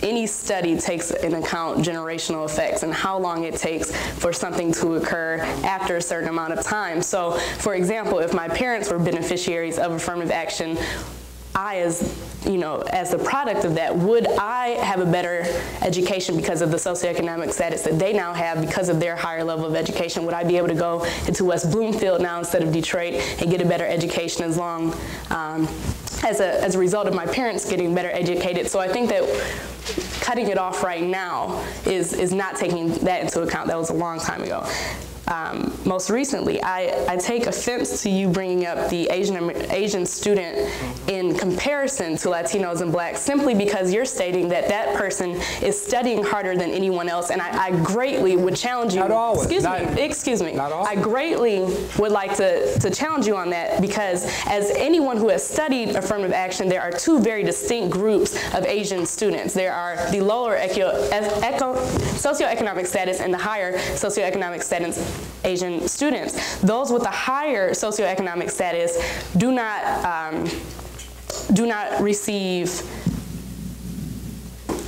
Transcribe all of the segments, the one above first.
any study takes into account generational effects and how long it takes for something to occur after a certain amount of time. So, for example, if my parents were beneficiaries of affirmative action, I, as a product of that, would I have a better education because of the socioeconomic status that they now have because of their higher level of education? Would I be able to go into West Bloomfield now instead of Detroit and get a better education as long as a result of my parents getting better educated? So I think that cutting it off right now is not taking that into account. That was a long time ago. Most recently, I take offense to you bringing up the Asian student in comparison to Latinos and blacks, simply because you're stating that that person is studying harder than anyone else, and I greatly would challenge you. Not always. Excuse me. Not always. I greatly would like to challenge you on that, because as anyone who has studied affirmative action, there are two very distinct groups of Asian students. There are the lower socioeconomic status and the higher socioeconomic status Asian students. Those with the higher socioeconomic status do not receive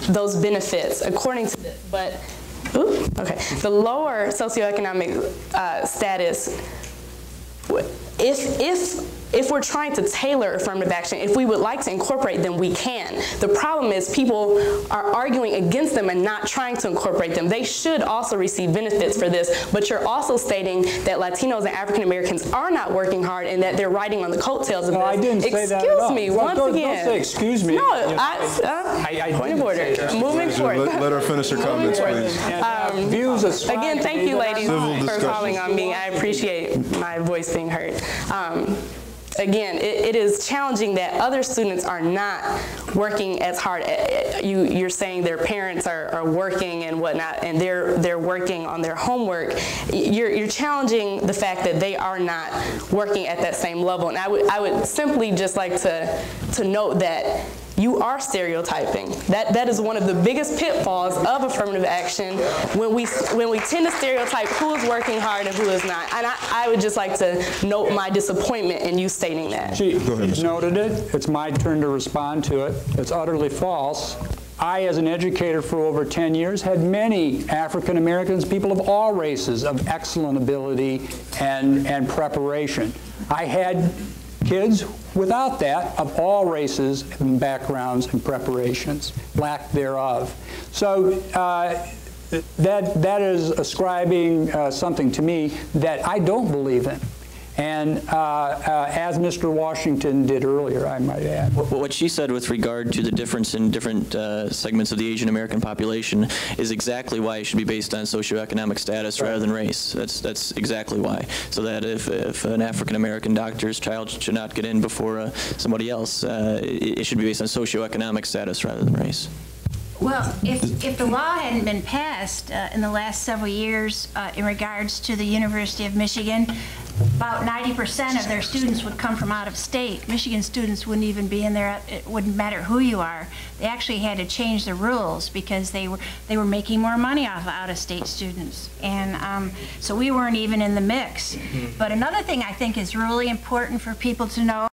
those benefits according to this. But the lower socioeconomic status, if we're trying to tailor affirmative action, if we would like to incorporate them, we can. The problem is people are arguing against them and not trying to incorporate them. They should also receive benefits for this, but you're also stating that Latinos and African Americans are not working hard and that they're riding on the coattails of this. No, I didn't say that at all. Excuse me, once again. Don't say excuse me. No, point of order. Moving forward. Let her finish her comments, please. Again, thank you, ladies, for calling on me. I appreciate my voice being heard. Again, it is challenging that other students are not working as hard. You're saying their parents are working and whatnot, and they're working on their homework. You're challenging the fact that they are not working at that same level. And I would simply just like to note that you are stereotyping. That is one of the biggest pitfalls of affirmative action, when we tend to stereotype who is working hard and who is not. And I would just like to note my disappointment in you stating that. She noted it. It's my turn to respond to it. It's utterly false. I, as an educator for over 10 years, had many African Americans, people of all races, of excellent ability and preparation. I had kids without that, of all races and backgrounds and preparations, lack thereof. So that is ascribing something to me that I don't believe in. And as Mr. Washington did earlier, I might add. What she said with regard to the difference in different segments of the Asian American population is exactly why it should be based on socioeconomic status rather than race. That's exactly why. So that if an African American doctor's child should not get in before somebody else, it should be based on socioeconomic status rather than race. Well, if the law hadn't been passed in the last several years in regards to the University of Michigan, about 90% of their students would come from out of state. Michigan students wouldn't even be in there. It wouldn't matter who you are. They actually had to change the rules because they were making more money off of out-of-state students. And so we weren't even in the mix. But another thing I think is really important for people to know